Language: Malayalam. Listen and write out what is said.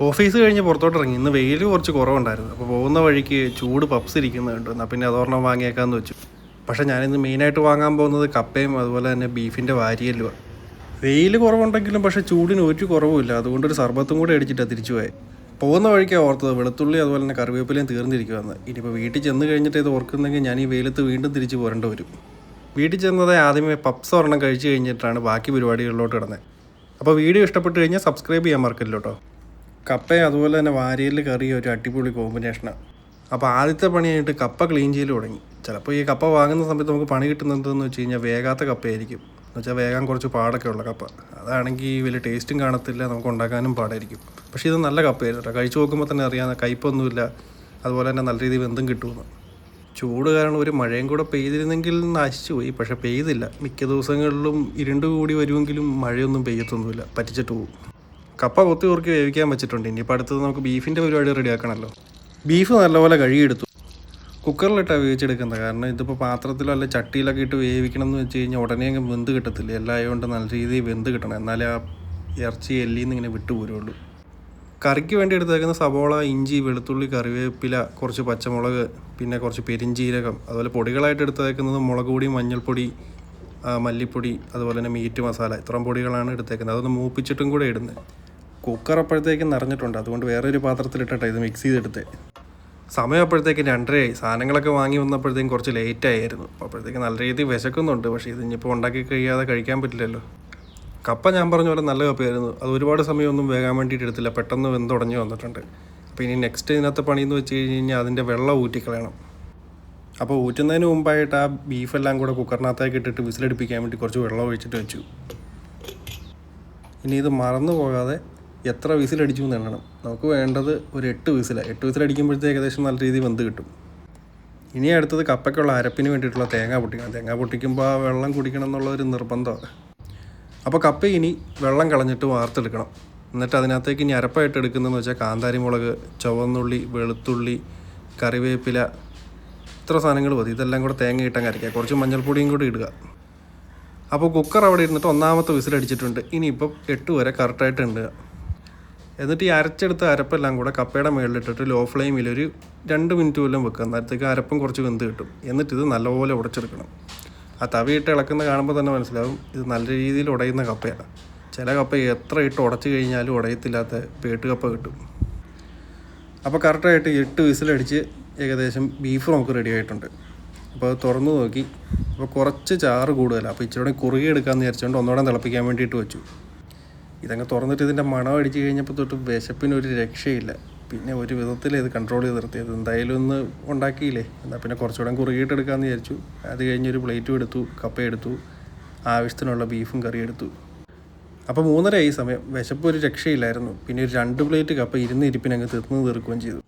ഓഫീസ് കഴിഞ്ഞ് പുറത്തോട്ട് ഇറങ്ങി. ഇന്ന് വെയിൽ കുറച്ച് കുറവുണ്ടായിരുന്നു. അപ്പോൾ പോകുന്ന വഴിക്ക് ചൂട് പപ്സ് ഇരിക്കുന്നുണ്ട്. എന്നാൽ പിന്നെ അതൊരെണ്ണം വാങ്ങിയേക്കാമെന്ന് വെച്ചു. പക്ഷേ ഞാനിന്ന് മെയിനായിട്ട് വാങ്ങാൻ പോകുന്നത് കപ്പയും അതുപോലെ തന്നെ ബീഫിൻ്റെ വാരിയല്ലുമാണ്. വെയിൽ കുറവുണ്ടെങ്കിലും പക്ഷേ ചൂടിന് ഒരു കുറവുമില്ല. അതുകൊണ്ടൊരു സർബത്തും കൂടെ അടിച്ചിട്ടാണ് തിരിച്ചു പോയത്. പോകുന്ന വഴിക്കാണ് ഓർത്തത് വെളുത്തുള്ളി അതുപോലെ തന്നെ കറിവേപ്പിലയും തീർന്നിരിക്കുമെന്ന്. ഇനിയിപ്പോൾ വീട്ടിൽ ചെന്ന് കഴിഞ്ഞിട്ട് ഇത് ഓർക്കുന്നെങ്കിൽ ഞാൻ ഈ വെയിലത്ത് വീണ്ടും തിരിച്ച് പോരേണ്ടി വരും. വീട്ടിൽ ചെന്നത് ആദ്യമേ പപ്സ് ഒരെണ്ണം കഴിച്ച് കഴിഞ്ഞിട്ടാണ് ബാക്കി പരിപാടികളിലോട്ട് കിടന്നത്. അപ്പോൾ വീഡിയോ ഇഷ്ടപ്പെട്ട് കഴിഞ്ഞാൽ സബ്സ്ക്രൈബ് ചെയ്യാൻ മറക്കല്ലോ കേട്ടോ. കപ്പയും അതുപോലെ തന്നെ വാരിയൽ കറി ഒരു അടിപൊളി കോമ്പിനേഷനാണ്. അപ്പോൾ ആദ്യത്തെ പണിയായിട്ട് കപ്പ ക്ലീൻ ചെയ്ത് തുടങ്ങി. ചിലപ്പോൾ ഈ കപ്പ വാങ്ങുന്ന സമയത്ത് നമുക്ക് പണി കിട്ടുന്നതെന്ന് വെച്ച് കഴിഞ്ഞാൽ വേകാത്ത കപ്പയായിരിക്കും. എന്ന് വെച്ചാൽ വേഗം കുറച്ച് പാടൊക്കെ ഉള്ള കപ്പ. അതാണെങ്കിൽ വലിയ ടേസ്റ്റും കാണത്തില്ല, നമുക്ക് ഉണ്ടാക്കാനും പാടായിരിക്കും. പക്ഷേ ഇത് നല്ല കപ്പയായിരുന്നു കേട്ടോ. കഴിച്ച് നോക്കുമ്പോൾ തന്നെ അറിയാം കയ്പൊന്നുമില്ല, അതുപോലെ തന്നെ നല്ല രീതിയിൽ വെന്തും കിട്ടുമെന്ന്. ചൂട് കാരണം ഒരു മഴയും കൂടെ പെയ്തിരുന്നെങ്കിൽ നശിച്ചു പോയി. പക്ഷേ പെയ്തില്ല. മിക്ക ദിവസങ്ങളിലും ഇരുണ്ട് കൂടി വരുമെങ്കിലും മഴയൊന്നും പെയ്യത്തൊന്നുമില്ല, പറ്റിച്ചിട്ട് പോകും. കപ്പ കൊത്തി കുറുക്കി വേവിക്കാൻ വെച്ചിട്ടുണ്ട്. ഇനിയിപ്പോൾ അടുത്തത് നമുക്ക് ബീഫിൻ്റെ പരിപാടി റെഡിയാക്കണമല്ലോ. ബീഫ് നല്ലപോലെ കഴുകിയെടുത്തു. കുക്കറിലിട്ടാണ് വേവിച്ചെടുക്കുന്നത്. കാരണം ഇതിപ്പോൾ പാത്രത്തിലോ അല്ല ചട്ടിയിലൊക്കെ ഇട്ട് വേവിക്കണം എന്ന് വെച്ച് കഴിഞ്ഞാൽ ഉടനെ അങ്ങ് വെന്ത് കിട്ടത്തില്ല. എല്ലാം ആയതുകൊണ്ട് നല്ല രീതിയിൽ വെന്ത് കിട്ടണം, എന്നാലേ ആ ഇറച്ചി എല്ലിന്ന് ഇങ്ങനെ വിട്ടുപോരുള്ളൂ. കറിക്ക് വേണ്ടി എടുത്തേക്കുന്ന സവോള, ഇഞ്ചി, വെളുത്തുള്ളി, കറിവേപ്പില, കുറച്ച് പച്ചമുളക്, പിന്നെ കുറച്ച് പെരിഞ്ചീരകം, അതുപോലെ പൊടികളായിട്ട് എടുത്തേക്കുന്നത് മുളക് പൊടി, മഞ്ഞൾപ്പൊടി, മല്ലിപ്പൊടി, അതുപോലെ തന്നെ മീറ്റ് മസാല. ഇത്രയും പൊടികളാണ് എടുത്തേക്കുന്നത്. അതൊന്ന് മൂപ്പിച്ചിട്ടും കൂടെ ഇടുന്നത്. കുക്കർ അപ്പോഴത്തേക്കും നിറഞ്ഞിട്ടുണ്ട്. അതുകൊണ്ട് വേറൊരു പാത്രത്തിലിട്ടിട്ട് ഇത് മിക്സ് ചെയ്തെടുത്തേ. സമയം അപ്പോഴത്തേക്കും 2:30 ആയി. സാധനങ്ങളൊക്കെ വാങ്ങി വന്നപ്പോഴത്തേക്കും കുറച്ച് ലേറ്റായിരുന്നു. അപ്പോഴത്തേക്കും നല്ല രീതിയിൽ വിശക്കുന്നുണ്ട്. പക്ഷേ ഇത് ഇനിയിപ്പോൾ ഉണ്ടാക്കി കഴിയാതെ കഴിക്കാൻ പറ്റില്ലല്ലോ. കപ്പ ഞാൻ പറഞ്ഞ പോലെ നല്ല കപ്പയായിരുന്നു. അത് ഒരുപാട് സമയമൊന്നും വേകാൻ വേണ്ടിയിട്ട് എടുത്തില്ല, പെട്ടെന്ന് വെന്തുടഞ്ഞ് വന്നിട്ടുണ്ട്. അപ്പോൾ ഇനി നെക്സ്റ്റ് ഇതിനകത്ത് പണിയെന്ന് വെച്ച് കഴിഞ്ഞാൽ അതിൻ്റെ വെള്ളം ഊറ്റിക്കളയണം. അപ്പോൾ ഊറ്റുന്നതിന് മുമ്പായിട്ട് ആ ബീഫെല്ലാം കൂടെ കുക്കറിനകത്തേക്ക് ഇട്ടിട്ട് വിസിലടിപ്പിക്കാൻ വേണ്ടി കുറച്ച് വെള്ളം ഒഴിച്ചിട്ട് വെച്ചു. ഇനി ഇത് മറന്നു പോകാതെ എത്ര വിസിലടിച്ചു എന്ന് എണ്ണണം. നമുക്ക് വേണ്ടത് ഒരു 8 വിസിലാണ്. 8 വിസിലടിക്കുമ്പോഴത്തേക്ക് ഏകദേശം നല്ല രീതിയിൽ വെന്ത് കിട്ടും. ഇനി അടുത്തത് കപ്പയ്ക്കുള്ള അരപ്പിന് വേണ്ടിയിട്ടുള്ള തേങ്ങ പൊട്ടിക്കണം. തേങ്ങ പൊട്ടിക്കുമ്പോൾ ആ വെള്ളം കുടിക്കണം എന്നുള്ളൊരു നിർബന്ധമാണ്. അപ്പോൾ കപ്പ ഇനി വെള്ളം കളഞ്ഞിട്ട് വാർത്തെടുക്കണം. എന്നിട്ട് അതിനകത്തേക്ക് ഇനി അരപ്പായിട്ട് എടുക്കുന്നതെന്ന് വെച്ചാൽ കാന്താരി മുളക്, ചുവന്നുള്ളി, വെളുത്തുള്ളി, കറിവേപ്പില, ഇത്ര സാധനങ്ങൾ മതി. ഇതെല്ലാം കൂടെ തേങ്ങ ഇട്ടങ്ങ് അരയ്ക്കുക. കുറച്ച് മഞ്ഞൾപ്പൊടിയും കൂടി ഇടുക. അപ്പോൾ കുക്കർ അവിടെ ഇരുന്നിട്ട് 1ാമത്തെ വിസിലടിച്ചിട്ടുണ്ട്. ഇനിയിപ്പം 8 വരെ കറക്റ്റായിട്ട് ഇടുക. എന്നിട്ട് ഈ അരച്ചെടുത്ത അരപ്പെല്ലാം കൂടെ കപ്പയുടെ മുകളിലിട്ടിട്ട് ലോ ഫ്ലെയിമിൽ ഒരു 2 മിനിറ്റ് വല്ലതും വെക്കുക. അന്നേരത്തേക്ക് അരപ്പും കുറച്ച് വെന്ത് കിട്ടും. എന്നിട്ടിത് നല്ലപോലെ ഉടച്ചെടുക്കണം. ആ തവിയിട്ട് ഇളക്കുന്ന കാണുമ്പോൾ തന്നെ മനസ്സിലാവും ഇത് നല്ല രീതിയിൽ ഉടയുന്ന കപ്പയാണ്. ചില കപ്പ എത്ര ഇട്ട് ഉടച്ചു കഴിഞ്ഞാലും ഉടയത്തില്ലാത്ത പേട്ട് കപ്പ കിട്ടും. അപ്പോൾ കറക്റ്റായിട്ട് 8 വിസിലടിച്ച് ഏകദേശം ബീഫ് നമുക്ക് റെഡി ആയിട്ടുണ്ട്. അപ്പോൾ അത് തുറന്നു നോക്കി. അപ്പോൾ കുറച്ച് ചാറ് കൂടുതലാണ്. അപ്പോൾ ഇച്ചിരി കുറുകി എടുക്കാമെന്ന് വിചാരിച്ചുകൊണ്ട് ഒന്നുകൂടെ തിളപ്പിക്കാൻ വേണ്ടിയിട്ട് വെച്ചു. ഇതങ്ങ് തുറന്നിട്ട് ഇതിൻ്റെ മണം അടിച്ച് കഴിഞ്ഞപ്പോൾ തൊട്ട് വിശപ്പിനൊരു രക്ഷയില്ല. പിന്നെ ഒരു വിധത്തിൽ ഇത് കൺട്രോൾ ചെയ്ത് നിർത്തിയത്. എന്തായാലും ഒന്ന് ഉണ്ടാക്കിയില്ലേ, എന്നാൽ പിന്നെ കുറച്ചുകൂടെ കുറുകിയിട്ടെടുക്കാമെന്ന് വിചാരിച്ചു. അത് കഴിഞ്ഞൊരു പ്ലേറ്റും എടുത്തു, കപ്പയെടുത്തു, ആവശ്യത്തിനുള്ള ബീഫും കറി എടുത്തു. അപ്പോൾ 3:30 ആയി സമയം. വിശപ്പ് ഒരു രക്ഷയില്ലായിരുന്നു. പിന്നെ ഒരു 2 പ്ലേറ്റ് കപ്പ ഇരുന്ന് ഇരിപ്പിനങ്ങ് തീർക്കുകയും ചെയ്തു.